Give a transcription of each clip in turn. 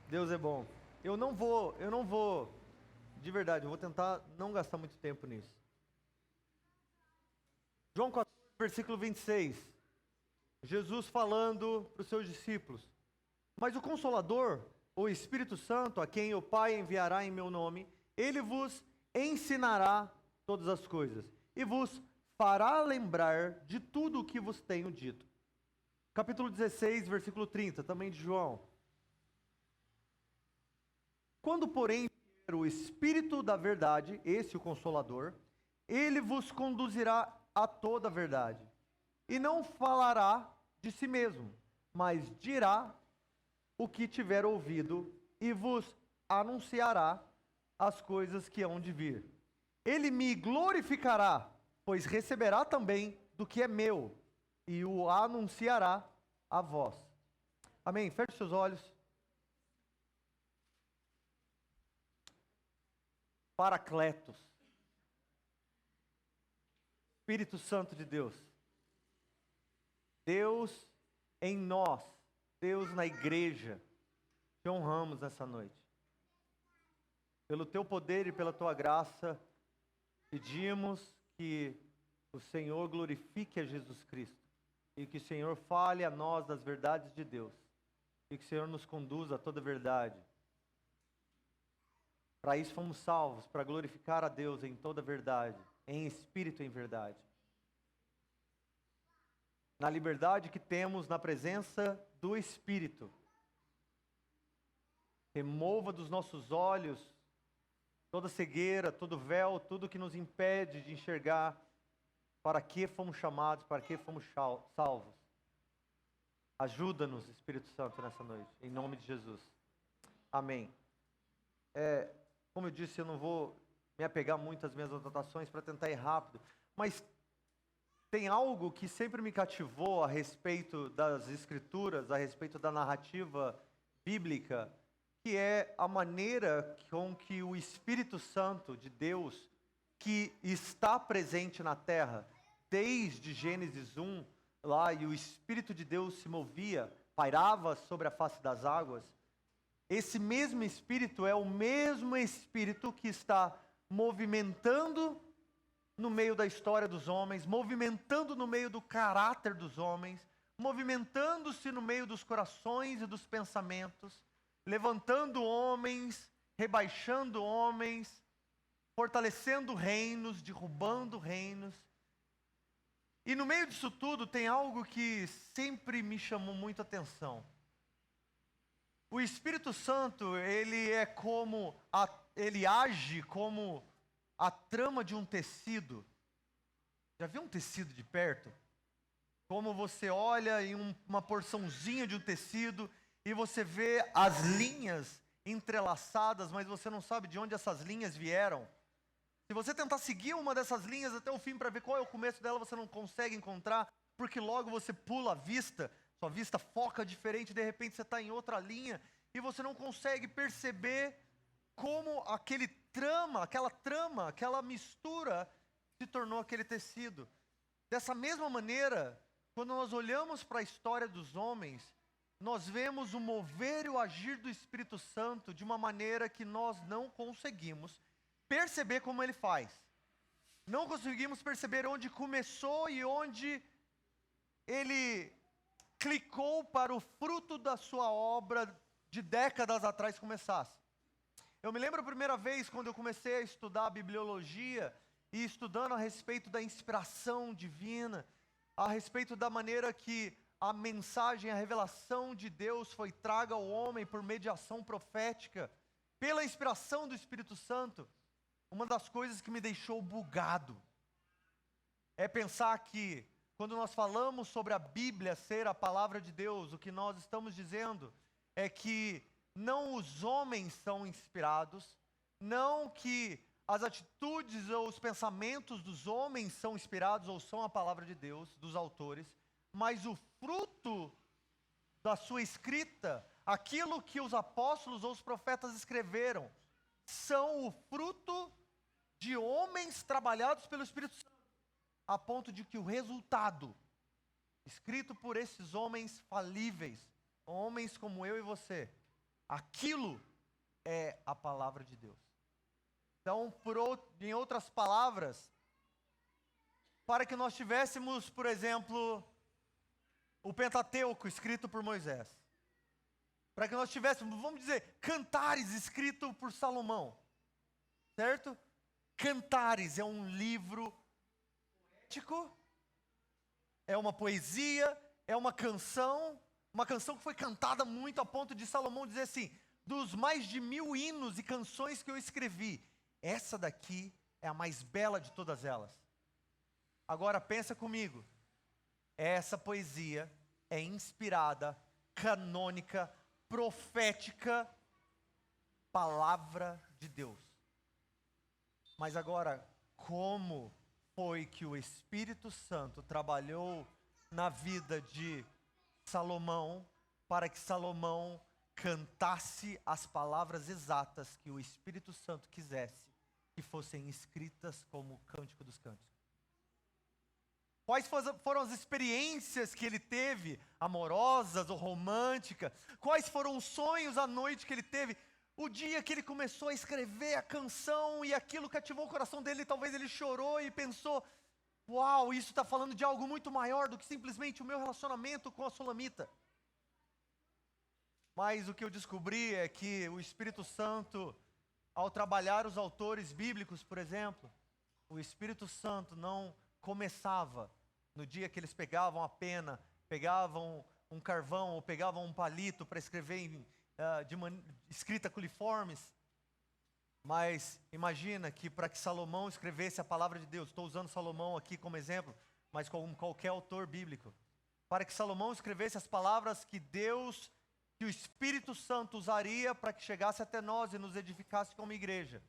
Deus é bom. Eu não vou, de verdade, eu vou tentar não gastar muito tempo nisso. João 14, versículo 26. Jesus falando para os seus discípulos: Mas o Consolador, o Espírito Santo, a quem o Pai enviará em meu nome, ele vos ensinará todas as coisas e vos fará lembrar de tudo o que vos tenho dito. Capítulo 16, versículo 30, também de João. Quando, porém, vier o Espírito da verdade, esse o Consolador, ele vos conduzirá a toda a verdade. E não falará de si mesmo, mas dirá o que tiver ouvido e vos anunciará as coisas que hão de vir. Ele me glorificará, pois receberá também do que é meu e o anunciará a vós. Amém? Feche seus olhos. Paracletos, Espírito Santo de Deus, Deus em nós, Deus na igreja, te honramos nessa noite. Pelo teu poder e pela tua graça, pedimos que o Senhor glorifique a Jesus Cristo e que o Senhor fale a nós das verdades de Deus e que o Senhor nos conduza a toda a verdade. Para isso fomos salvos, para glorificar a Deus em toda a verdade, em espírito e em verdade. Na liberdade que temos na presença do Espírito. Remova dos nossos olhos toda cegueira, todo véu, tudo que nos impede de enxergar para que fomos chamados, para que fomos salvos. Ajuda-nos, Espírito Santo, nessa noite, em nome de Jesus. Amém. Como eu disse, eu não vou me apegar muito às minhas anotações para tentar ir rápido, mas tem algo que sempre me cativou a respeito das Escrituras, a respeito da narrativa bíblica, que é a maneira com que o Espírito Santo de Deus, que está presente na terra, desde Gênesis 1, lá, e o Espírito de Deus se movia, pairava sobre a face das águas. Esse mesmo Espírito é o mesmo Espírito que está movimentando no meio da história dos homens, movimentando no meio do caráter dos homens, movimentando-se no meio dos corações e dos pensamentos, levantando homens, rebaixando homens, fortalecendo reinos, derrubando reinos. E no meio disso tudo tem algo que sempre me chamou muito a atenção. O Espírito Santo, ele age como a trama de um tecido. Já viu um tecido de perto? Como você olha em uma porçãozinha de um tecido e você vê as linhas entrelaçadas, mas você não sabe de onde essas linhas vieram. Se você tentar seguir uma dessas linhas até o fim para ver qual é o começo dela, você não consegue encontrar, porque logo você pula a vista, sua vista foca diferente, de repente você está em outra linha, e você não consegue perceber como aquela mistura se tornou aquele tecido. Dessa mesma maneira, quando nós olhamos para a história dos homens, nós vemos o mover e o agir do Espírito Santo de uma maneira que nós não conseguimos perceber como ele faz. Não conseguimos perceber onde começou e onde ele clicou para o fruto da sua obra de décadas atrás começasse. Eu me lembro a primeira vez quando eu comecei a estudar a bibliologia e estudando a respeito da inspiração divina, a respeito da maneira que a mensagem, a revelação de Deus foi traga ao homem por mediação profética, pela inspiração do Espírito Santo. Uma das coisas que me deixou bugado é pensar que quando nós falamos sobre a Bíblia ser a palavra de Deus, o que nós estamos dizendo é que não os homens são inspirados, não que as atitudes ou os pensamentos dos homens são inspirados ou são a palavra de Deus, dos autores, mas o fruto da sua escrita, aquilo que os apóstolos ou os profetas escreveram, são o fruto de homens trabalhados pelo Espírito Santo, a ponto de que o resultado, escrito por esses homens falíveis, homens como eu e você, Aquilo é a palavra de Deus. Então, em outras palavras, para que nós tivéssemos, por exemplo, o Pentateuco escrito por Moisés, para que nós tivéssemos, vamos dizer, Cantares escrito por Salomão, certo? Cantares é um livro poético, é uma poesia, é uma canção que foi cantada muito a ponto de Salomão dizer assim: dos mais de 1000 hinos e canções que eu escrevi, essa daqui é a mais bela de todas elas. Agora pensa comigo, essa poesia é inspirada, canônica, profética, palavra de Deus. Mas agora, como foi que o Espírito Santo trabalhou na vida de Salomão, para que Salomão cantasse as palavras exatas que o Espírito Santo quisesse que fossem escritas como o Cântico dos Cânticos? Quais foram as experiências que ele teve, amorosas ou românticas? Quais foram os sonhos à noite que ele teve? O dia que ele começou a escrever a canção e aquilo cativou o coração dele, talvez ele chorou e pensou: uau, isso está falando de algo muito maior do que simplesmente o meu relacionamento com a Sulamita. Mas o que eu descobri é que o Espírito Santo, ao trabalhar os autores bíblicos, por exemplo, o Espírito Santo não começava no dia que eles pegavam a pena, pegavam um carvão ou pegavam um palito para escrever escrita coliformes. Mas imagina que para que Salomão escrevesse a palavra de Deus, estou usando Salomão aqui como exemplo, mas como qualquer autor bíblico, para que Salomão escrevesse as palavras que o Espírito Santo usaria para que chegasse até nós e nos edificasse como igreja,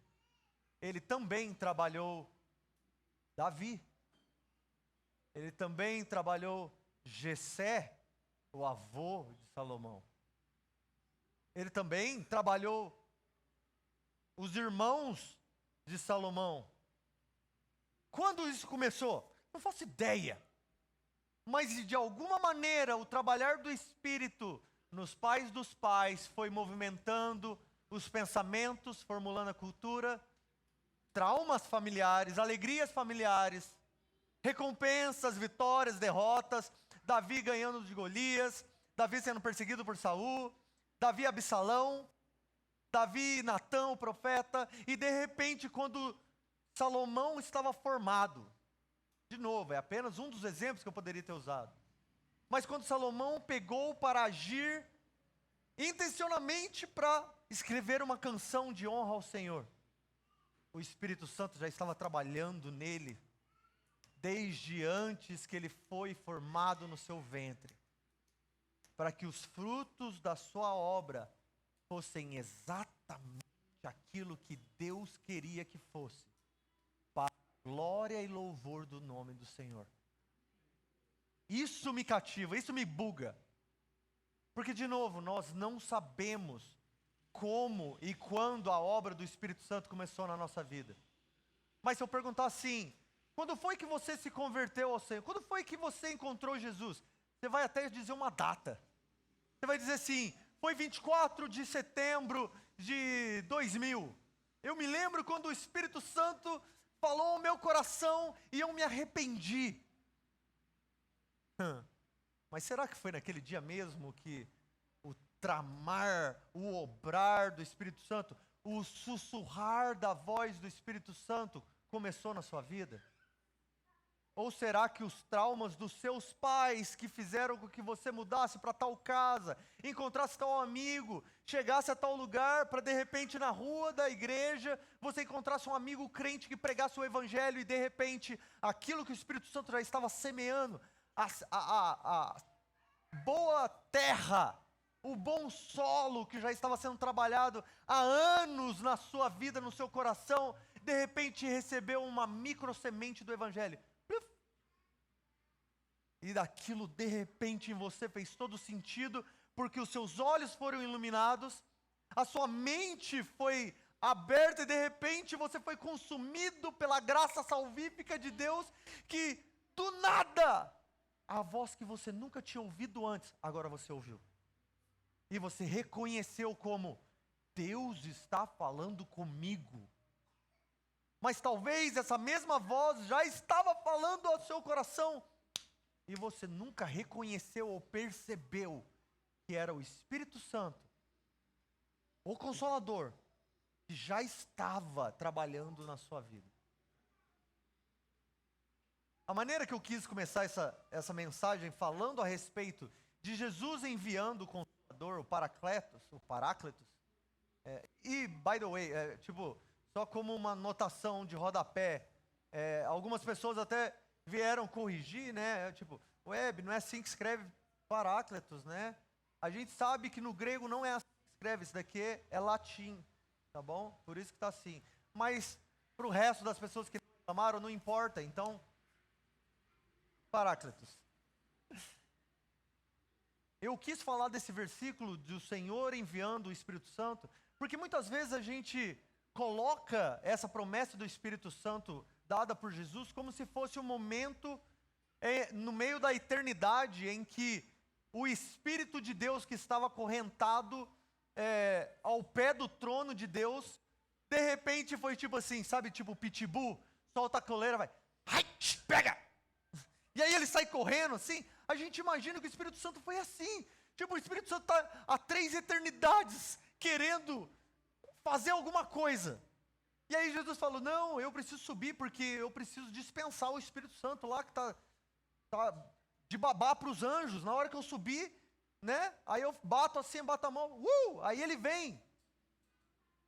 ele também trabalhou Davi, ele também trabalhou Jessé, o avô de Salomão, ele também trabalhou os irmãos de Salomão. Quando isso começou? Não faço ideia. Mas de alguma maneira o trabalhar do Espírito nos pais dos pais foi movimentando os pensamentos, formulando a cultura, traumas familiares, alegrias familiares, recompensas, vitórias, derrotas, Davi ganhando de Golias, Davi sendo perseguido por Saul, Davi Absalão, Davi Natã, o profeta, e de repente quando Salomão estava formado, de novo, é apenas um dos exemplos que eu poderia ter usado, mas quando Salomão pegou para agir intencionalmente para escrever uma canção de honra ao Senhor, o Espírito Santo já estava trabalhando nele, desde antes que ele foi formado no seu ventre, para que os frutos da sua obra fossem exatamente aquilo que Deus queria que fosse, para a glória e louvor do nome do Senhor. Isso me cativa, isso me buga, porque de novo, nós não sabemos como e quando a obra do Espírito Santo começou na nossa vida. Mas se eu perguntar assim, quando foi que você se converteu ao Senhor? Quando foi que você encontrou Jesus? Você vai até dizer uma data. Você vai dizer assim, foi 24 de setembro de 2000. Eu me lembro quando o Espírito Santo falou ao meu coração e eu me arrependi. Mas será que foi naquele dia mesmo que o tramar, o obrar do Espírito Santo, o sussurrar da voz do Espírito Santo começou na sua vida? Ou será que os traumas dos seus pais que fizeram com que você mudasse para tal casa, encontrasse tal amigo, chegasse a tal lugar para de repente na rua da igreja, você encontrasse um amigo crente que pregasse o evangelho e de repente aquilo que o Espírito Santo já estava semeando, a boa terra, o bom solo que já estava sendo trabalhado há anos na sua vida, no seu coração, de repente recebeu uma micro semente do evangelho. E daquilo de repente em você fez todo sentido, porque os seus olhos foram iluminados, a sua mente foi aberta e de repente você foi consumido pela graça salvífica de Deus, que do nada, a voz que você nunca tinha ouvido antes, agora você ouviu. e você reconheceu como Deus está falando comigo. Mas talvez essa mesma voz já estava falando ao seu coração e você nunca reconheceu ou percebeu que era o Espírito Santo, o Consolador, que já estava trabalhando na sua vida. A maneira que eu quis começar essa mensagem falando a respeito de Jesus enviando o Consolador, o Paráclitos, e, by the way, só como uma notação de rodapé, algumas pessoas até vieram corrigir, né? Não é assim que escreve Paráclitos, né? A gente sabe que no grego não é assim que escreve, isso daqui é latim, tá bom? Por isso que está assim. Mas, para o resto das pessoas que reclamaram, não importa, então, Paráclitos. Eu quis falar desse versículo do Senhor enviando o Espírito Santo, porque muitas vezes a gente coloca essa promessa do Espírito Santo dada por Jesus como se fosse um momento no meio da eternidade em que o Espírito de Deus que estava acorrentado ao pé do trono de Deus, de repente foi tipo assim, sabe, tipo pitbull, solta a coleira, vai, ai, pega! E aí ele sai correndo assim. A gente imagina que o Espírito Santo foi assim. O Espírito Santo está há 3 eternidades querendo fazer alguma coisa. E aí Jesus falou, não, eu preciso subir porque eu preciso dispensar o Espírito Santo lá que está de babá para os anjos. Na hora que eu subir, né? Aí eu bato assim, bato a mão, aí ele vem.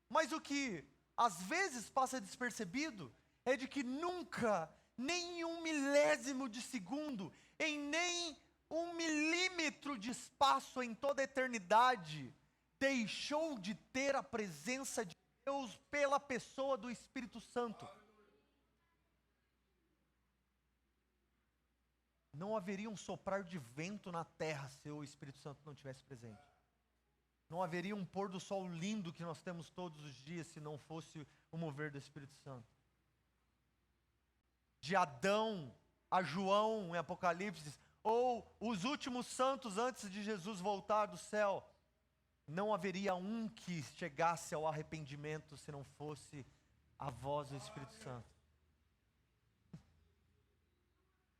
Mas o que às vezes passa despercebido é de que nunca, nem 1/1000 de segundo, em nem 1 milímetro de espaço em toda a eternidade, deixou de ter a presença de Deus pela pessoa do Espírito Santo. Não haveria um soprar de vento na terra se o Espírito Santo não estivesse presente. Não haveria um pôr do sol lindo que nós temos todos os dias se não fosse o mover do Espírito Santo. De Adão a João em Apocalipse, ou os últimos santos antes de Jesus voltar do céu, não haveria um que chegasse ao arrependimento se não fosse a voz do Espírito Santo.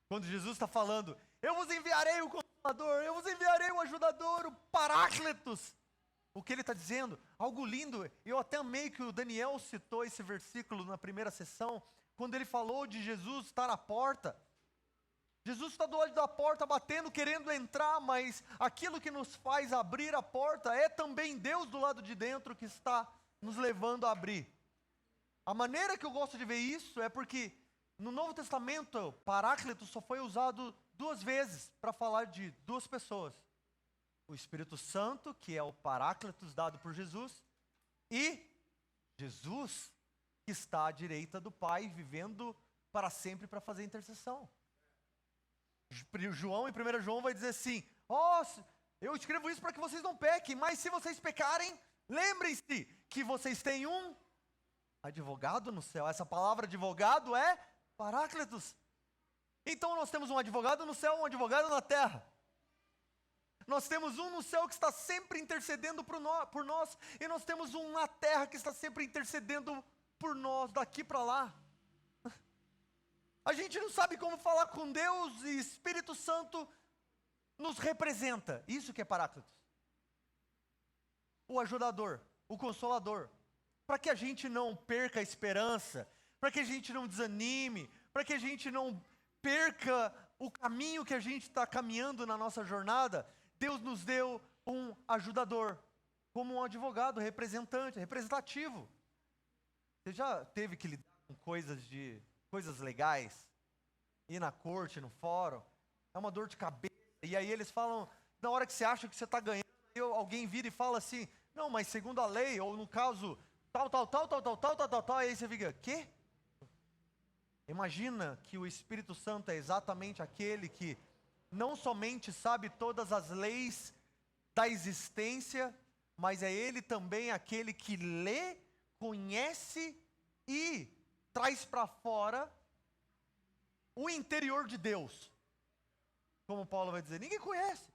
Quando Jesus está falando, eu vos enviarei o Consolador, eu vos enviarei o Ajudador, o Paráclitos. O que ele está dizendo? Algo lindo. Eu até amei que o Daniel citou esse versículo na primeira sessão, quando ele falou de Jesus estar à porta. Jesus está do lado da porta batendo, querendo entrar, mas aquilo que nos faz abrir a porta é também Deus do lado de dentro que está nos levando a abrir. A maneira que eu gosto de ver isso é porque no Novo Testamento, Paráclito só foi usado 2 vezes para falar de 2 pessoas. O Espírito Santo, que é o Paráclitos dado por Jesus, e Jesus, que está à direita do Pai, vivendo para sempre para fazer intercessão. João, em 1 João, vai dizer assim, eu escrevo isso para que vocês não pequem, mas se vocês pecarem, lembrem-se que vocês têm um advogado no céu. Essa palavra advogado é Paráclitos. Então nós temos um advogado no céu, um advogado na terra. Nós temos um no céu que está sempre intercedendo por nós, e nós temos um na terra que está sempre intercedendo por nós, daqui para lá. A gente não sabe como falar com Deus e Espírito Santo nos representa. Isso que é Paráclitos. O ajudador, o consolador. Para que a gente não perca a esperança, para que a gente não desanime, para que a gente não perca o caminho que a gente está caminhando na nossa jornada, Deus nos deu um ajudador, como um advogado, representativo. Você já teve que lidar com coisas legais, ir na corte, no fórum, é uma dor de cabeça, e aí eles falam, na hora que você acha que você está ganhando, alguém vira e fala assim, não, mas segundo a lei, ou no caso, tal, aí você fica, quê? Imagina que o Espírito Santo é exatamente aquele que não somente sabe todas as leis da existência, mas é ele também aquele que lê, conhece e traz para fora o interior de Deus. Como Paulo vai dizer, ninguém conhece.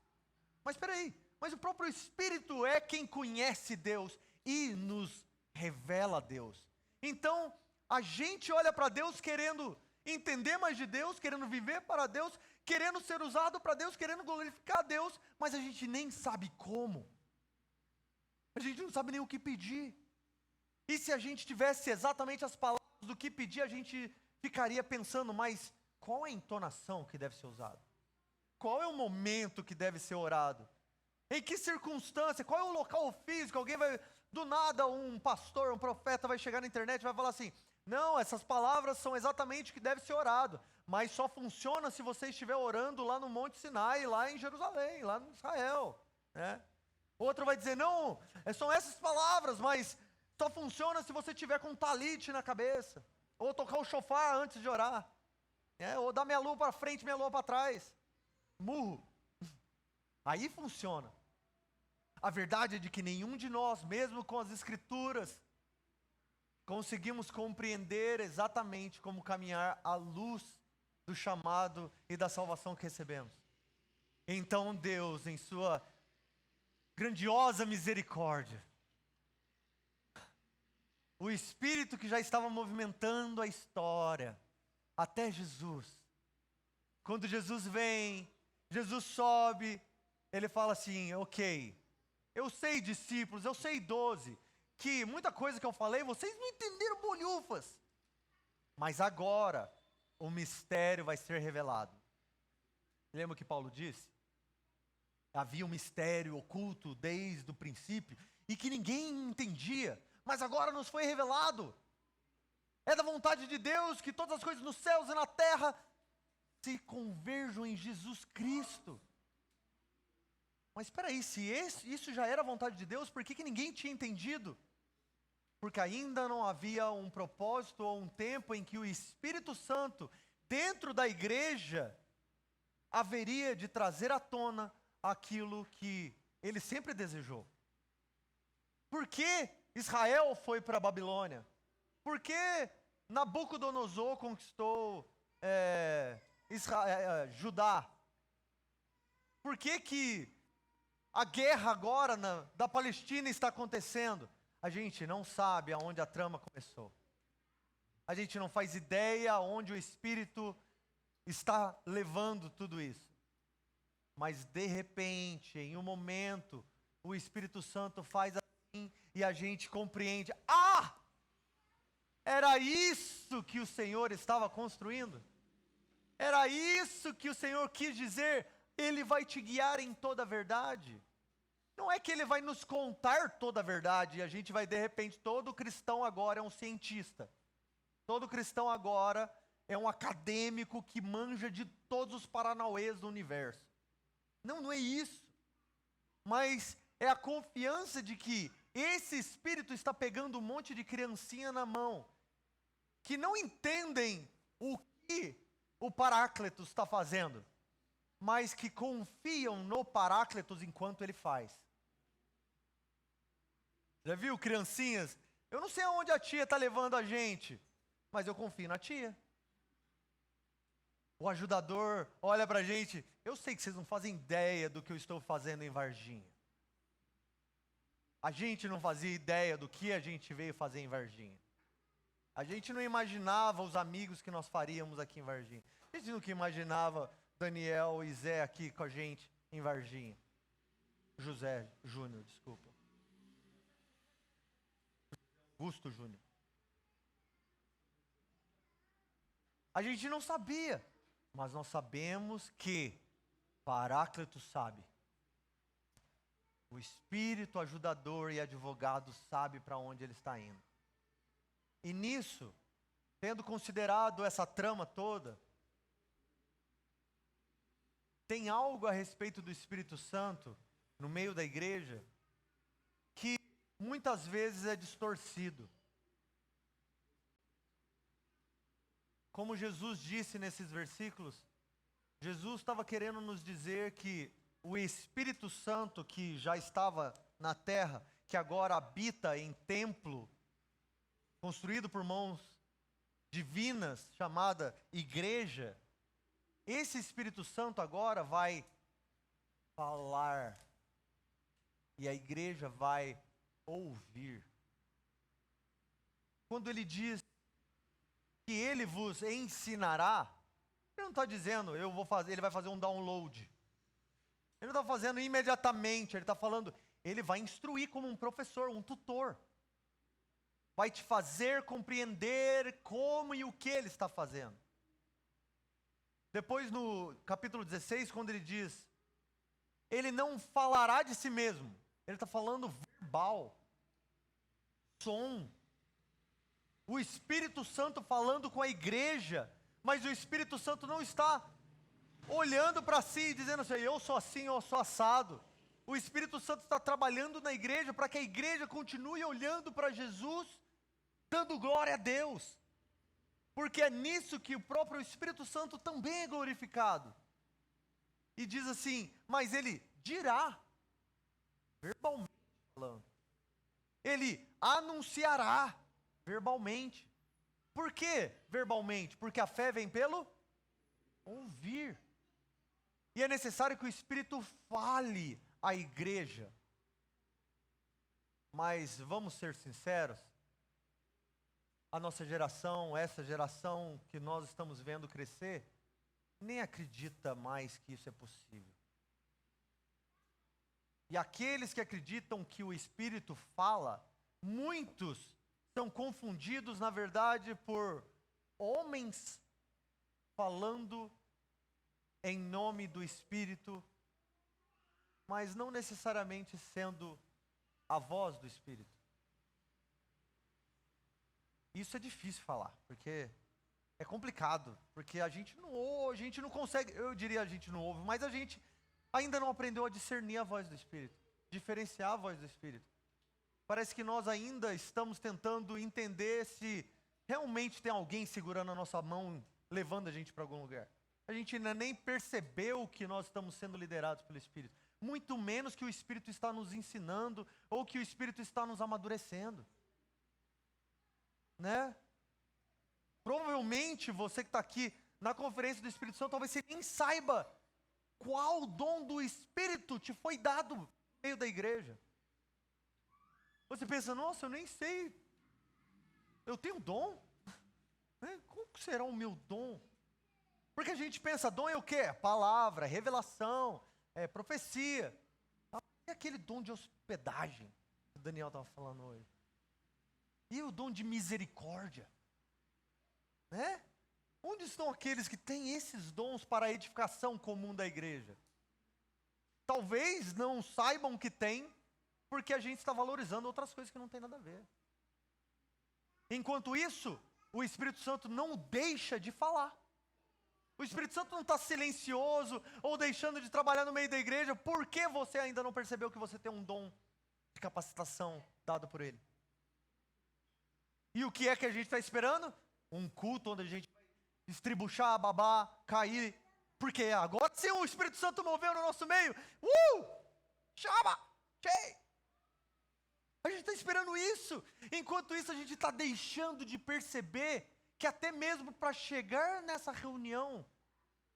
Mas espera aí, mas o próprio Espírito é quem conhece Deus e nos revela Deus. Então, a gente olha para Deus querendo entender mais de Deus, querendo viver para Deus, querendo ser usado para Deus, querendo glorificar a Deus, mas a gente nem sabe como. A gente não sabe nem o que pedir. E se a gente tivesse exatamente as palavras do que pedir, a gente ficaria pensando, mas qual é a entonação que deve ser usada? Qual é o momento que deve ser orado? Em que circunstância? Qual é o local físico? Alguém vai, do nada, um pastor, um profeta vai chegar na internet e vai falar assim, não, essas palavras são exatamente o que deve ser orado, mas só funciona se você estiver orando lá no Monte Sinai, lá em Jerusalém, lá em Israel, né? Outro vai dizer, não, são essas palavras, mas só funciona se você tiver com um talite na cabeça, ou tocar o chofar antes de orar, ou dar meia lua para frente, meia lua para trás, murro. Aí funciona. A verdade é de que nenhum de nós, mesmo com as escrituras, conseguimos compreender exatamente como caminhar à luz do chamado e da salvação que recebemos. Então Deus, em sua grandiosa misericórdia, o Espírito que já estava movimentando a história, até Jesus, quando Jesus vem, Jesus sobe, ele fala assim, ok, eu sei discípulos, eu sei 12, que muita coisa que eu falei, vocês não entenderam bolhufas, mas agora, o mistério vai ser revelado. Lembra o que Paulo disse? Havia um mistério oculto desde o princípio, e que ninguém entendia, mas agora nos foi revelado. É da vontade de Deus que todas as coisas nos céus e na terra se converjam em Jesus Cristo. Mas espera aí, se isso já era a vontade de Deus, por que ninguém tinha entendido? Porque ainda não havia um propósito ou um tempo em que o Espírito Santo, dentro da igreja, haveria de trazer à tona aquilo que ele sempre desejou. Por que Israel foi para a Babilônia? Por que Nabucodonosor conquistou Judá? Por que a guerra agora da Palestina está acontecendo? A gente não sabe aonde a trama começou. A gente não faz ideia aonde o Espírito está levando tudo isso. Mas de repente, em um momento, o Espírito Santo faz assim e a gente compreende. Era isso que o Senhor estava construindo? Era isso que o Senhor quis dizer? Ele vai te guiar em toda a verdade. Não é que ele vai nos contar toda a verdade e a gente vai, de repente, todo cristão agora é um cientista. Todo cristão agora é um acadêmico que manja de todos os paranauês do universo. Não é isso. Mas é a confiança de que esse Espírito está pegando um monte de criancinha na mão, que não entendem o que o Paráclitos está fazendo, mas que confiam no Paráclitos enquanto ele faz. Já viu, criancinhas? Eu não sei aonde a tia está levando a gente, mas eu confio na tia. O ajudador olha para a gente, eu sei que vocês não fazem ideia do que eu estou fazendo em Varginha. A gente não fazia ideia do que a gente veio fazer em Varginha. A gente não imaginava os amigos que nós faríamos aqui em Varginha. A gente nunca imaginava Daniel e Zé aqui com a gente em Varginha. José Júnior, desculpa. Augusto Júnior. A gente não sabia, mas nós sabemos que Paráclito sabe. O Espírito ajudador e advogado sabe para onde ele está indo. E nisso, tendo considerado essa trama toda, tem algo a respeito do Espírito Santo no meio da igreja que muitas vezes é distorcido. Como Jesus disse nesses versículos, Jesus estava querendo nos dizer que o Espírito Santo que já estava na terra, que agora habita em templo, construído por mãos divinas, chamada igreja, esse Espírito Santo agora vai falar e a igreja vai ouvir. Quando ele diz que ele vos ensinará, ele não está dizendo, ele vai fazer um download. Ele não está fazendo imediatamente, ele está falando, ele vai instruir como um professor, um tutor. Vai te fazer compreender como e o que ele está fazendo. Depois no capítulo 16, quando ele diz, ele não falará de si mesmo, ele está falando verbal, som. O Espírito Santo falando com a igreja, mas o Espírito Santo não está olhando para si e dizendo assim, eu sou assim, eu sou assado. O Espírito Santo está trabalhando na igreja para que a igreja continue olhando para Jesus, dando glória a Deus. Porque é nisso que o próprio Espírito Santo também é glorificado. E diz assim, mas ele dirá, verbalmente falando. Ele anunciará, verbalmente. Por que verbalmente? Porque a fé vem pelo ouvir. E é necessário que o Espírito fale à igreja. Mas vamos ser sinceros, a nossa geração, essa geração que nós estamos vendo crescer, nem acredita mais que isso é possível. E aqueles que acreditam que o Espírito fala, muitos são confundidos, na verdade, por homens falando em nome do Espírito, mas não necessariamente sendo a voz do Espírito. Isso é difícil falar, porque é complicado, porque a gente não ouve, a gente não consegue, eu diria a gente não ouve, mas a gente ainda não aprendeu a discernir a voz do Espírito, diferenciar a voz do Espírito. Parece que nós ainda estamos tentando entender se realmente tem alguém segurando a nossa mão, levando a gente para algum lugar. A gente ainda nem percebeu que nós estamos sendo liderados pelo Espírito, muito menos que o Espírito está nos ensinando, ou que o Espírito está nos amadurecendo. Né? Provavelmente você que está aqui na conferência do Espírito Santo, talvez você nem saiba qual dom do Espírito te foi dado no meio da igreja. Você pensa, nossa, eu nem sei, eu tenho dom? Qual será o meu dom? Porque a gente pensa, dom é o quê? Palavra, revelação, profecia. E aquele dom de hospedagem que o Daniel estava falando hoje? E o dom de misericórdia? Né? Onde estão aqueles que têm esses dons para a edificação comum da igreja? Talvez não saibam que tem, porque a gente está valorizando outras coisas que não tem nada a ver. Enquanto isso, o Espírito Santo não deixa de falar. O Espírito Santo não está silencioso ou deixando de trabalhar no meio da igreja porque você ainda não percebeu que você tem um dom de capacitação dado por Ele. E o que é que a gente está esperando? Um culto onde a gente vai estribuchar, babar, cair. Porque agora sim o Espírito Santo moveu no nosso meio. Chama! Cheio! A gente está esperando isso. Enquanto isso, a gente está deixando de perceber que até mesmo para chegar nessa reunião,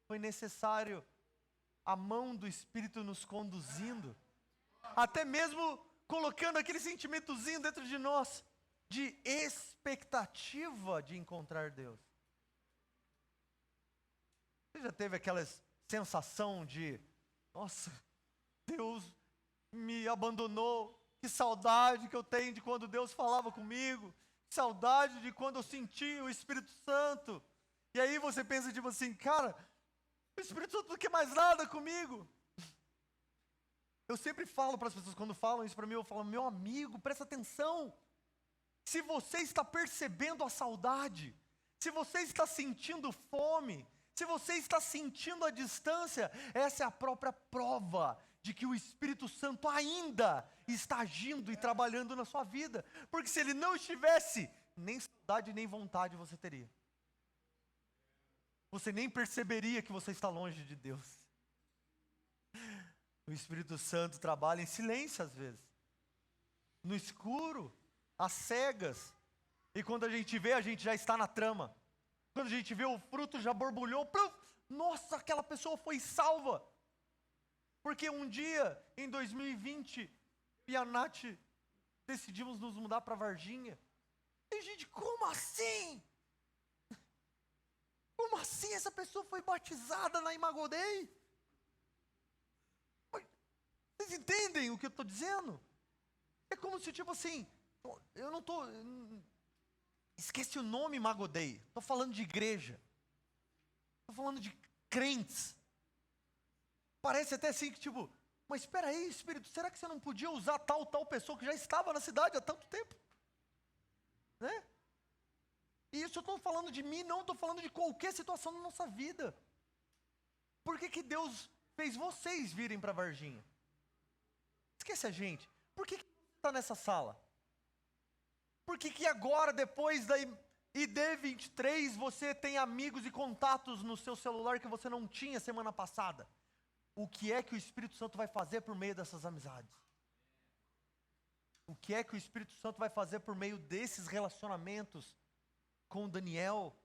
foi necessário a mão do Espírito nos conduzindo. Até mesmo colocando aquele sentimentozinho dentro de nós, de expectativa de encontrar Deus. Você já teve aquela sensação de, nossa, Deus me abandonou, que saudade que eu tenho de quando Deus falava comigo, que saudade de quando eu sentia o Espírito Santo. E aí você pensa tipo assim, cara, o Espírito Santo não quer mais nada comigo. Eu sempre falo para as pessoas, quando falam isso para mim, eu falo, meu amigo, presta atenção. Se você está percebendo a saudade, se você está sentindo fome, se você está sentindo a distância, essa é a própria prova de que o Espírito Santo ainda está agindo e trabalhando na sua vida. Porque se ele não estivesse, nem saudade nem vontade você teria. Você nem perceberia que você está longe de Deus. O Espírito Santo trabalha em silêncio às vezes, no escuro, às cegas. E quando a gente vê, a gente já está na trama. Quando a gente vê, o fruto já borbulhou. Nossa, aquela pessoa foi salva. Porque um dia, em 2020, e a Nath decidimos nos mudar para Varginha. E gente, como assim? Como assim essa pessoa foi batizada na Imagodei? Vocês entendem o que eu estou dizendo? É como se tipo assim, eu não estou... Esqueci o nome Imagodei. Estou falando de igreja. Estou falando de crentes. Parece até assim que tipo, mas espera aí, Espírito, será que você não podia usar tal pessoa que já estava na cidade há tanto tempo? Né? E isso eu estou falando de mim, não estou falando de qualquer situação na nossa vida. Por que Deus fez vocês virem para Varginha? Esquece a gente. Por que você está nessa sala? Por que agora, depois da ID23, você tem amigos e contatos no seu celular que você não tinha semana passada? O que é que o Espírito Santo vai fazer por meio dessas amizades? O que é que o Espírito Santo vai fazer por meio desses relacionamentos com o Daniel,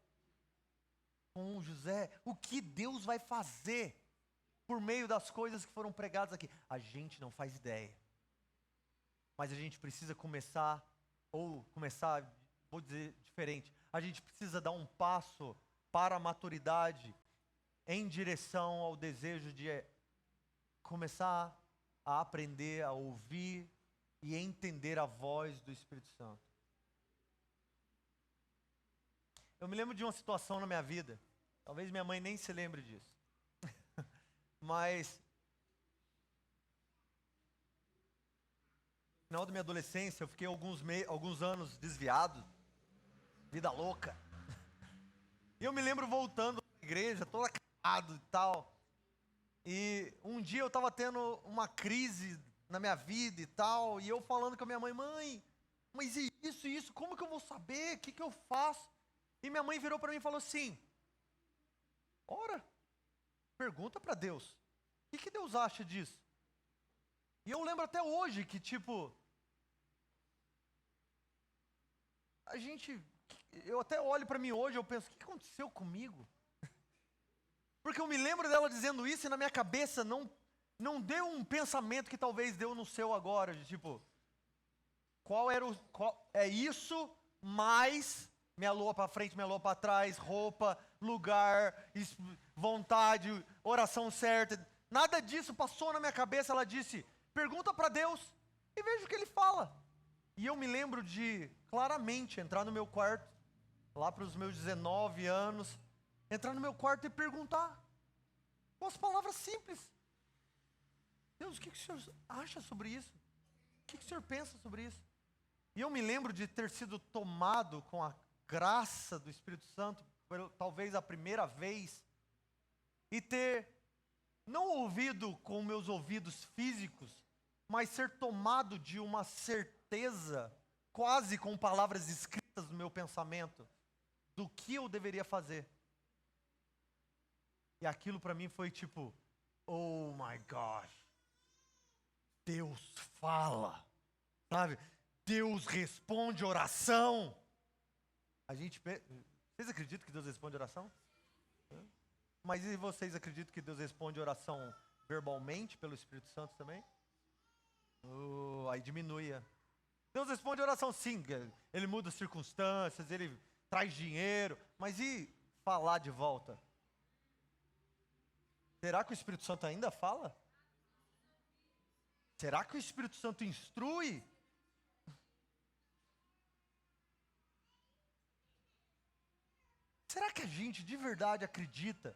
com o José? O que Deus vai fazer por meio das coisas que foram pregadas aqui? A gente não faz ideia. Mas a gente precisa começar, vou dizer diferente, a gente precisa dar um passo para a maturidade em direção ao desejo de começar a aprender a ouvir e entender a voz do Espírito Santo. Eu me lembro de uma situação na minha vida, talvez minha mãe nem se lembre disso, mas no final da minha adolescência eu fiquei alguns anos desviado, vida louca, e eu me lembro voltando à igreja, todo acabado e tal, e um dia eu estava tendo uma crise na minha vida e tal, e eu falando com a minha mãe, mas isso, como que eu vou saber, o que eu faço? E minha mãe virou para mim e falou assim, ora, pergunta para Deus, o que Deus acha disso? E eu lembro até hoje que tipo, eu até olho para mim hoje, eu penso, o que aconteceu comigo? Porque eu me lembro dela dizendo isso e na minha cabeça não deu um pensamento que talvez deu no seu agora, de tipo, é isso, mais minha lua para frente, minha lua para trás, roupa, lugar, vontade, oração certa. Nada disso passou na minha cabeça. Ela disse, pergunta para Deus e veja o que Ele fala. E eu me lembro de, claramente, entrar no meu quarto, lá para os meus 19 anos, entrar no meu quarto e perguntar, com as palavras simples, Deus, o que o Senhor acha sobre isso? O que o Senhor pensa sobre isso? E eu me lembro de ter sido tomado com a graça do Espírito Santo, talvez a primeira vez, e ter, não ouvido com meus ouvidos físicos, mas ser tomado de uma certeza, quase com palavras escritas no meu pensamento, do que eu deveria fazer. E aquilo para mim foi tipo, oh my gosh, Deus fala, sabe? Deus responde oração. Vocês acreditam que Deus responde oração? Mas e vocês acreditam que Deus responde oração verbalmente pelo Espírito Santo também? Aí diminui. Deus responde oração sim, Ele muda as circunstâncias, Ele traz dinheiro, mas e falar de volta? Será que o Espírito Santo ainda fala? Será que o Espírito Santo instrui? Será que a gente de verdade acredita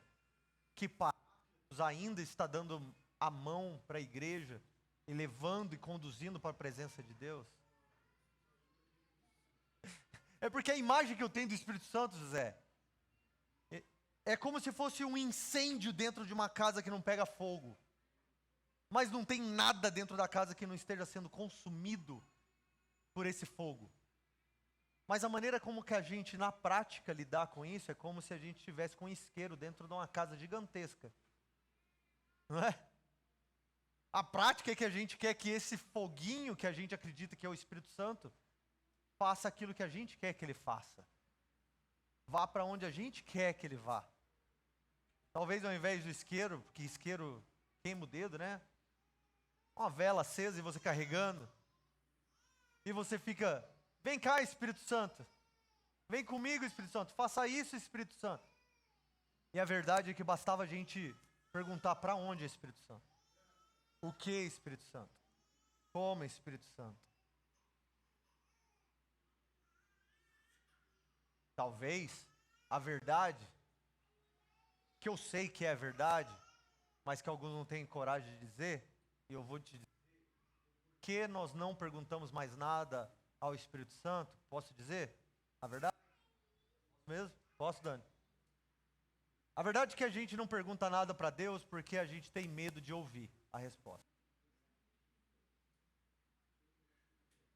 que Paráclitos ainda está dando a mão para a igreja e levando e conduzindo para a presença de Deus? É porque a imagem que eu tenho do Espírito Santo, José, é como se fosse um incêndio dentro de uma casa que não pega fogo, mas não tem nada dentro da casa que não esteja sendo consumido por esse fogo. Mas a maneira como que a gente, na prática, lidar com isso é como se a gente estivesse com um isqueiro dentro de uma casa gigantesca. Não é? A prática é que a gente quer que esse foguinho que a gente acredita que é o Espírito Santo faça aquilo que a gente quer que ele faça. Vá para onde a gente quer que ele vá. Talvez ao invés do isqueiro, porque isqueiro queima o dedo, né? uma vela acesa e você carregando, e você fica, vem cá, Espírito Santo, vem comigo, Espírito Santo, faça isso, Espírito Santo. E a verdade é que bastava a gente perguntar para onde é Espírito Santo. O que é Espírito Santo? Como é Espírito Santo? Talvez a verdade, que eu sei que é verdade, mas que alguns não têm coragem de dizer, e eu vou te dizer, que nós não perguntamos mais nada ao Espírito Santo, posso dizer? A verdade? Mesmo? Posso, Dani? A verdade é que a gente não pergunta nada para Deus porque a gente tem medo de ouvir a resposta.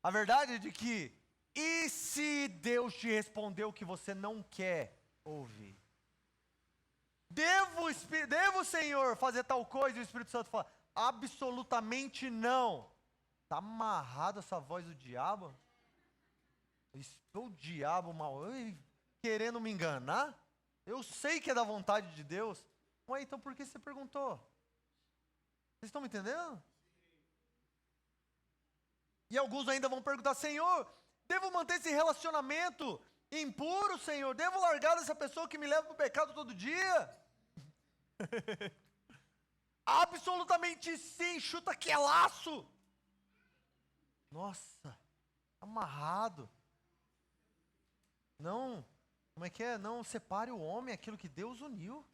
A verdade é de que, e se Deus te respondeu o que você não quer ouvir? Devo, Senhor, fazer tal coisa? E o Espírito Santo fala, absolutamente não. Está amarrado essa voz do diabo? Estou o diabo mal, querendo me enganar? Eu sei que é da vontade de Deus. Ué, então por que você perguntou? Vocês estão me entendendo? E alguns ainda vão perguntar, Senhor, devo manter esse relacionamento impuro, Senhor? Devo largar dessa pessoa que me leva para o pecado todo dia? Absolutamente sim, chuta que é laço. Nossa, amarrado. Não, como é que é? Não separe o homem aquilo que Deus uniu.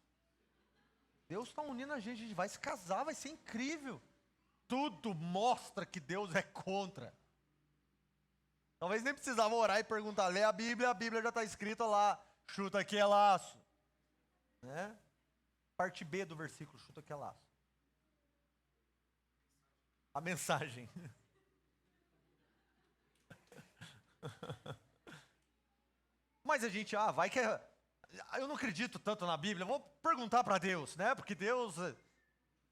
Deus está unindo a gente vai se casar, vai ser incrível. Tudo mostra que Deus é contra. Talvez nem precisava orar e perguntar, lê a Bíblia já está escrita lá, chuta que é laço. Né? Parte B do versículo, chuta que é laço. A mensagem. Mas a gente, vai que eu não acredito tanto na Bíblia, vou perguntar para Deus, né? Porque Deus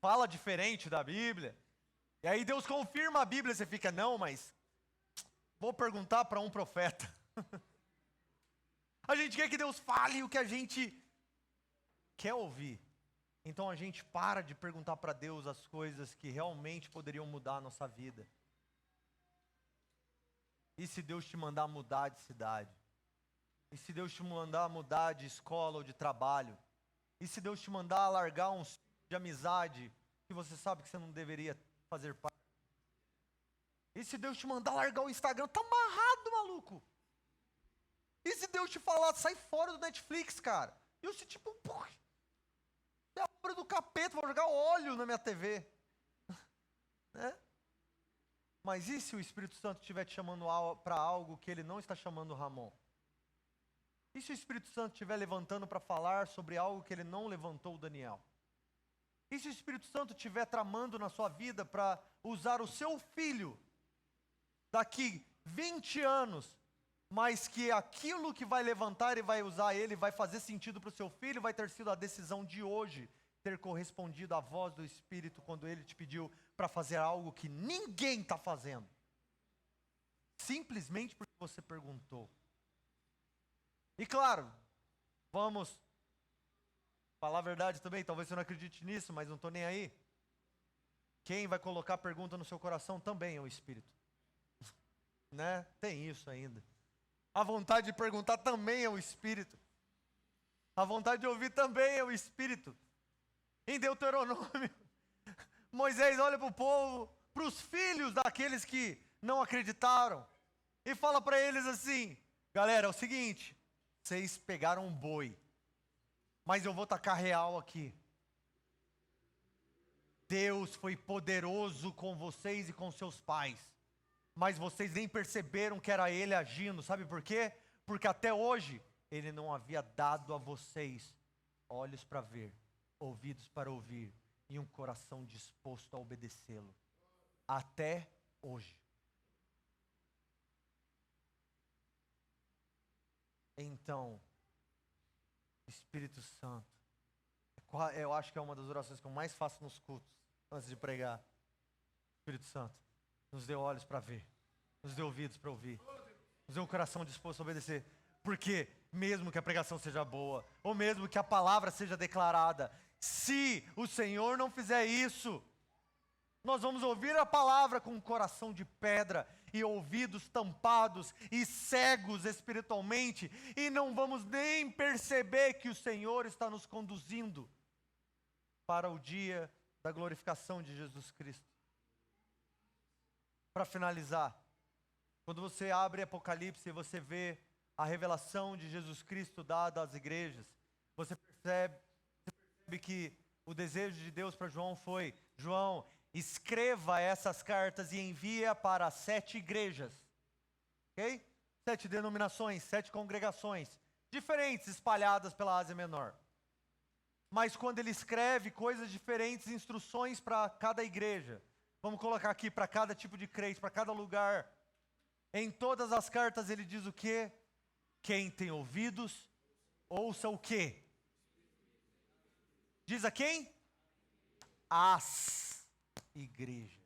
fala diferente da Bíblia. E aí Deus confirma a Bíblia, você fica, não, mas vou perguntar para um profeta. A gente quer que Deus fale o que a gente quer ouvir. Então a gente para de perguntar para Deus as coisas que realmente poderiam mudar a nossa vida. E se Deus te mandar mudar de cidade? E se Deus te mandar mudar de escola ou de trabalho? E se Deus te mandar largar um ciclo de amizade que você sabe que você não deveria fazer parte? E se Deus te mandar largar o Instagram? Tá amarrado, maluco! E se Deus te falar, sai fora do Netflix, cara? E eu se tipo, é a obra do capeta, vou jogar óleo na minha TV. Né? Mas e se o Espírito Santo estiver te chamando para algo que ele não está chamando Ramon? E se o Espírito Santo estiver levantando para falar sobre algo que ele não levantou o Daniel? E se o Espírito Santo estiver tramando na sua vida para usar o seu filho daqui 20 anos, mas que aquilo que vai levantar e vai usar ele, vai fazer sentido para o seu filho, vai ter sido a decisão de hoje, ter correspondido à voz do Espírito quando ele te pediu para fazer algo que ninguém está fazendo. Simplesmente porque você perguntou. E claro, vamos falar a verdade também, talvez você não acredite nisso, mas não estou nem aí. Quem vai colocar a pergunta no seu coração também é o Espírito. Né? Tem isso ainda. A vontade de perguntar também é o Espírito. A vontade de ouvir também é o Espírito. Em Deuteronômio, Moisés olha para o povo, para os filhos daqueles que não acreditaram, e fala para eles assim, galera, é o seguinte, vocês pegaram um boi, mas eu vou tacar real aqui. Deus foi poderoso com vocês e com seus pais, mas vocês nem perceberam que era Ele agindo, sabe por quê? Porque até hoje, Ele não havia dado a vocês olhos para ver, ouvidos para ouvir, e um coração disposto a obedecê-lo. Até hoje. Então, Espírito Santo, eu acho que é uma das orações que eu mais faço nos cultos, antes de pregar. Espírito Santo, nos dê olhos para ver, nos dê ouvidos para ouvir, nos dê um coração disposto a obedecer. Porque mesmo que a pregação seja boa, ou mesmo que a palavra seja declarada, se o Senhor não fizer isso, Nós vamos ouvir a palavra com um coração de pedra e ouvidos tampados e cegos espiritualmente, e não vamos nem perceber que o Senhor está nos conduzindo para o dia da glorificação de Jesus Cristo. Para finalizar, quando você abre Apocalipse e você vê a revelação de Jesus Cristo dada às igrejas, você percebe que o desejo de Deus para João foi: João, escreva essas cartas e envia para 7 igrejas, ok? 7 denominações, 7 congregações, diferentes, espalhadas pela Ásia Menor. Mas quando ele escreve coisas diferentes, instruções para cada igreja, vamos colocar aqui, para cada tipo de crente, para cada lugar, em todas as cartas ele diz o quê? Quem tem ouvidos, ouça o quê? Diz a quem? As igrejas.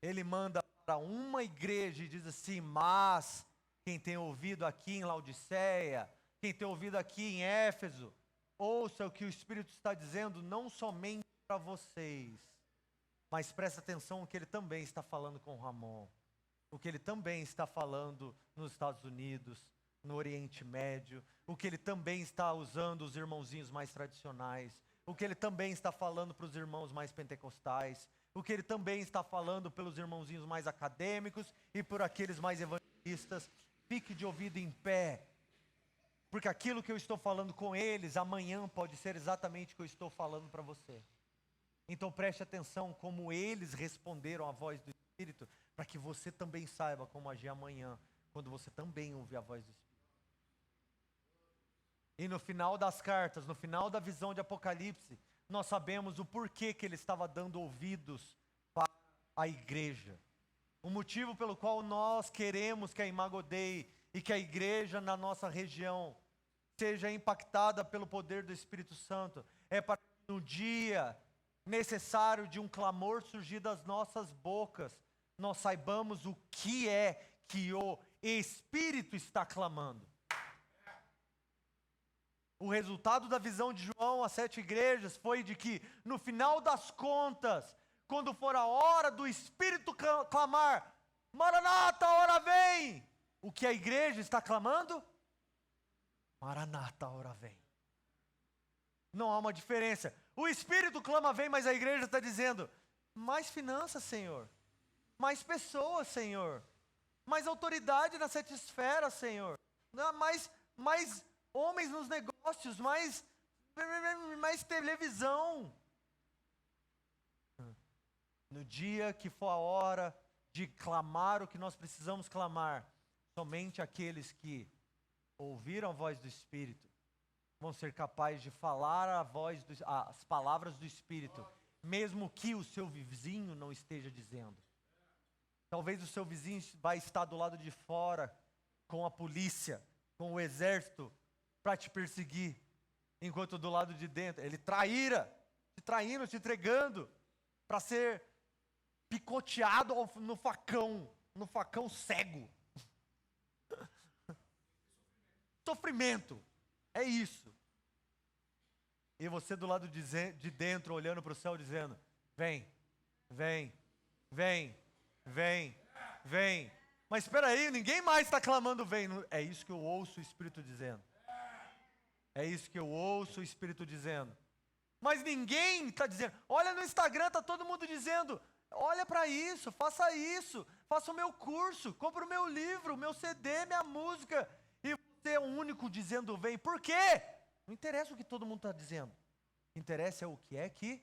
Ele manda para uma igreja e diz assim: mas quem tem ouvido aqui em Laodiceia, quem tem ouvido aqui em Éfeso, ouça o que o Espírito está dizendo, não somente para vocês, mas presta atenção o que ele também está falando com Ramon, o que ele também está falando nos Estados Unidos, no Oriente Médio, o que ele também está usando os irmãozinhos mais tradicionais, o que ele também está falando para os irmãos mais pentecostais, o que ele também está falando pelos irmãozinhos mais acadêmicos e por aqueles mais evangelistas. Fique de ouvido em pé, porque aquilo que eu estou falando com eles, amanhã pode ser exatamente o que eu estou falando para você. Então preste atenção como eles responderam à voz do Espírito, para que você também saiba como agir amanhã, quando você também ouvir a voz do Espírito. E no final das cartas, no final da visão de Apocalipse, nós sabemos o porquê que ele estava dando ouvidos para a igreja. O motivo pelo qual nós queremos que a Imago Dei e que a igreja na nossa região seja impactada pelo poder do Espírito Santo é para que no dia necessário de um clamor surgir das nossas bocas, nós saibamos o que é que o Espírito está clamando. O resultado da visão de João às 7 igrejas foi de que, no final das contas, quando for a hora do Espírito clamar, Maranata, a hora vem! O que a igreja está clamando? Maranata, a hora vem. Não há uma diferença. O Espírito clama, vem, mas a igreja está dizendo: mais finanças, Senhor. Mais pessoas, Senhor. Mais autoridade nas 7 esferas, Senhor. Mais homens nos negócios, mais televisão. No dia que for a hora de clamar o que nós precisamos clamar, somente aqueles que ouviram a voz do Espírito vão ser capazes de falar as palavras do Espírito, mesmo que o seu vizinho não esteja dizendo. Talvez o seu vizinho vai estar do lado de fora, com a polícia, com o exército, para te perseguir, enquanto do lado de dentro, ele te traindo, te entregando, para ser picoteado no facão cego. Sofrimento, é isso. E você do lado de dentro, olhando para o céu, dizendo: vem, vem, vem, vem, vem. Mas espera aí, ninguém mais está clamando vem. É isso que eu ouço o Espírito dizendo. É isso que eu ouço o Espírito dizendo. Mas ninguém está dizendo. Olha no Instagram, está todo mundo dizendo: olha para isso, faça o meu curso, compra o meu livro, o meu CD, minha música. E você é o único dizendo vem. Por quê? Não interessa o que todo mundo está dizendo. O que interessa é o que é que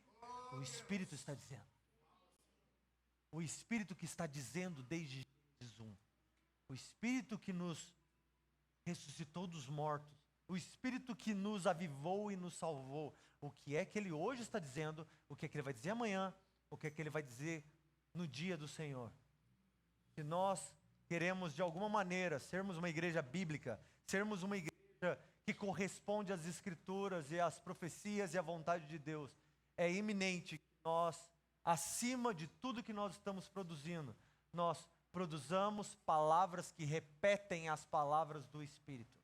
o Espírito está dizendo. O Espírito que está dizendo desde Gênesis 1. O Espírito que nos ressuscitou dos mortos. O Espírito que nos avivou e nos salvou. O que é que Ele hoje está dizendo, o que é que Ele vai dizer amanhã, o que é que Ele vai dizer no dia do Senhor. Se nós queremos de alguma maneira sermos uma igreja bíblica, sermos uma igreja que corresponde às Escrituras e às profecias e à vontade de Deus, é iminente que nós, acima de tudo que nós estamos produzindo, nós produzamos palavras que repetem as palavras do Espírito.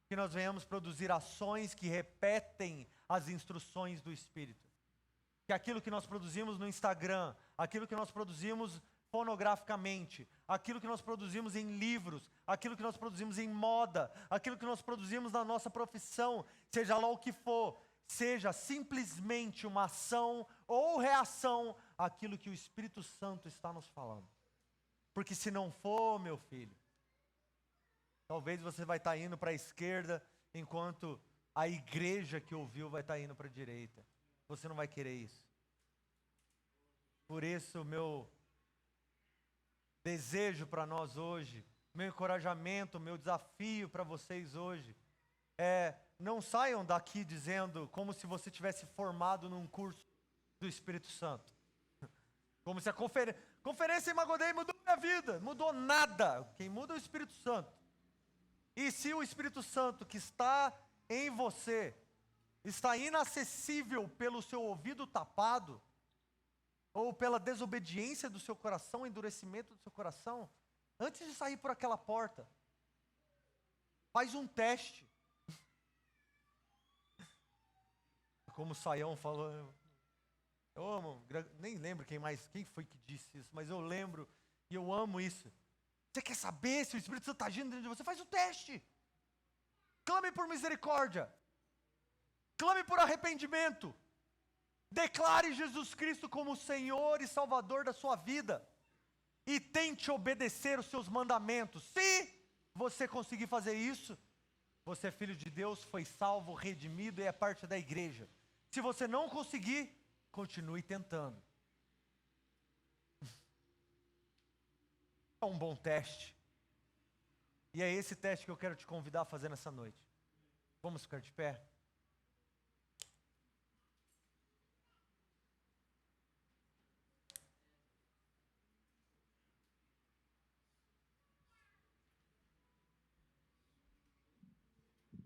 Que nós venhamos produzir ações que repetem as instruções do Espírito. que aquilo que nós produzimos no Instagram, aquilo que nós produzimos fonograficamente, aquilo que nós produzimos em livros, aquilo que nós produzimos em moda, aquilo que nós produzimos na nossa profissão, seja lá o que for, seja simplesmente uma ação ou reação àquilo que o Espírito Santo está nos falando. Porque se não for, meu filho, talvez você vai estar indo para a esquerda, enquanto a igreja que ouviu vai estar indo para a direita. Você não vai querer isso. Por isso, meu desejo para nós hoje, meu encorajamento, meu desafio para vocês hoje, não saiam daqui dizendo como se você tivesse formado num curso do Espírito Santo. Como se a conferência em Magodei mudou minha vida. Mudou nada. Quem muda é o Espírito Santo. E se o Espírito Santo que está em você está inacessível pelo seu ouvido tapado, ou pela desobediência do seu coração, endurecimento do seu coração, antes de sair por aquela porta, faz um teste. Como o Saião falou, eu amo, nem lembro quem foi que disse isso, mas eu lembro e eu amo isso. Você quer saber se o Espírito Santo está agindo dentro de você? Faz o teste. Clame por misericórdia. Clame por arrependimento. Declare Jesus Cristo como Senhor e Salvador da sua vida. E tente obedecer os seus mandamentos. Se você conseguir fazer isso, você é filho de Deus, foi salvo, redimido e é parte da igreja. Se você não conseguir, continue tentando. É um bom teste. E é esse teste que eu quero te convidar a fazer nessa noite. Vamos ficar de pé?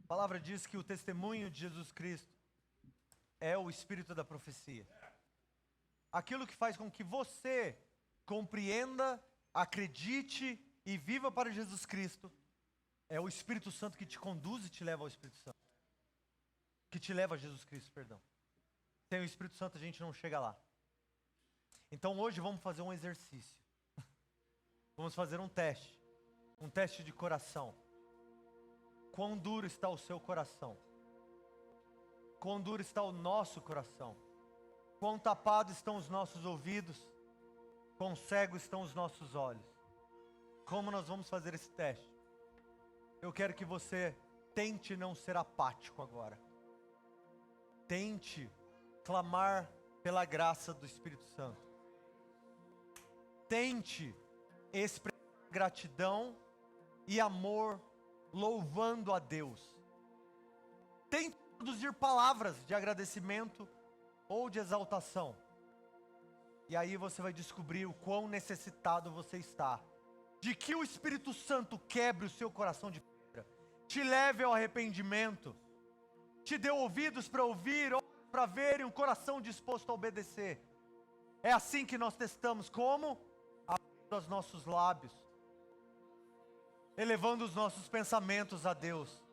A palavra diz que o testemunho de Jesus Cristo é o espírito da profecia. Aquilo que faz com que você compreenda, acredite e viva para Jesus Cristo é o Espírito Santo que te conduz e te leva ao Espírito Santo. Que te leva a Jesus Cristo, perdão. Sem o Espírito Santo a gente não chega lá. Então hoje vamos fazer um exercício. Vamos fazer um teste de coração. Quão duro está o seu coração? Quão duro está o nosso coração? Quão tapados estão os nossos ouvidos? Quão cegos estão os nossos olhos? Como nós vamos fazer esse teste? Eu quero que você tente não ser apático agora. Tente clamar pela graça do Espírito Santo. Tente expressar gratidão e amor, louvando a Deus. Tente produzir palavras de agradecimento ou de exaltação. E aí você vai descobrir o quão necessitado você está de que o Espírito Santo quebre o seu coração de pedra, te leve ao arrependimento, te dê ouvidos para ouvir, olhos para ver e um coração disposto a obedecer. É assim que nós testamos. Como? Abrindo os nossos lábios, elevando os nossos pensamentos a Deus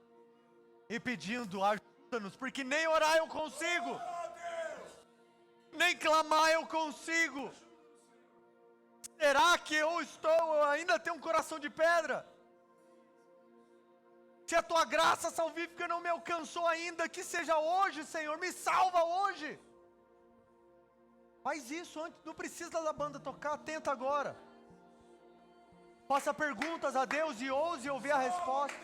e pedindo: ajuda-nos, porque nem orar eu consigo, nem clamar eu consigo. Será que eu ainda tenho um coração de pedra? Se a tua graça salvífica não me alcançou ainda, que seja hoje, Senhor, me salva hoje. Faz isso antes, não precisa da banda tocar, tenta agora. Faça perguntas a Deus e ouse ouvir a resposta.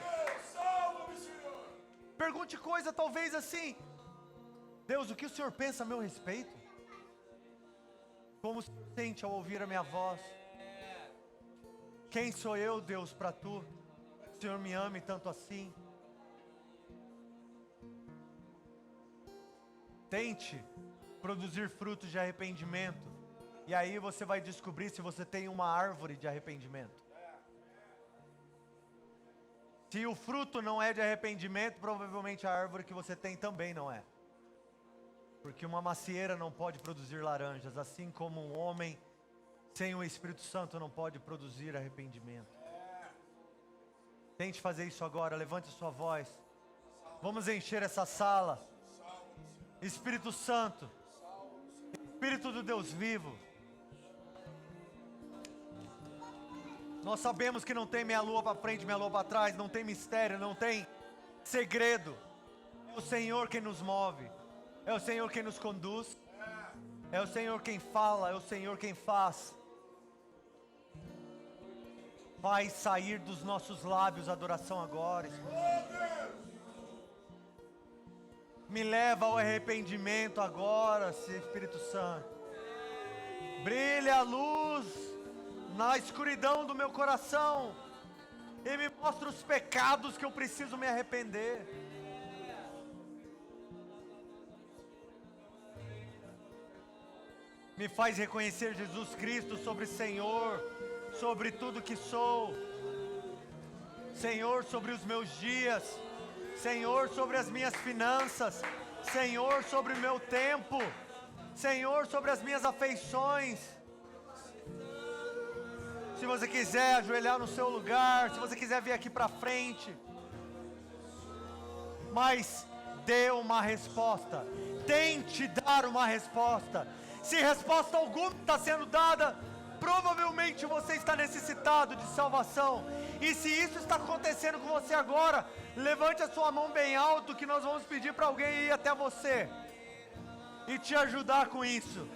Pergunte coisa talvez assim: Deus, o que o Senhor pensa a meu respeito? Como se sente ao ouvir a minha voz? Quem sou eu, Deus, para tu? O Senhor me ame tanto assim? Tente produzir frutos de arrependimento. E aí você vai descobrir se você tem uma árvore de arrependimento. Se o fruto não é de arrependimento, provavelmente a árvore que você tem também não é. Porque uma macieira não pode produzir laranjas, assim como um homem sem o Espírito Santo não pode produzir arrependimento. Tente fazer isso agora, levante a sua voz. Vamos encher essa sala. Espírito Santo, Espírito do Deus vivo. Nós sabemos que não tem meia lua para frente, meia lua para trás, não tem mistério, não tem segredo. É o Senhor quem nos move, é o Senhor quem nos conduz, é o Senhor quem fala, é o Senhor quem faz. Vai sair dos nossos lábios a adoração agora. Me leva ao arrependimento agora, Espírito Santo. Brilha a luz na escuridão do meu coração e me mostra os pecados que eu preciso me arrepender. Me faz reconhecer Jesus Cristo sobre Senhor, sobre tudo que sou. Senhor, sobre os meus dias. Senhor, sobre as minhas finanças. Senhor, sobre o meu tempo. Senhor, sobre as minhas afeições. Se você quiser ajoelhar no seu lugar, se você quiser vir aqui para frente, mas dê uma resposta. Tente dar uma resposta. Se resposta alguma está sendo dada, provavelmente você está necessitado de salvação. E se isso está acontecendo com você agora, levante a sua mão bem alto, que nós vamos pedir para alguém ir até você e te ajudar com isso.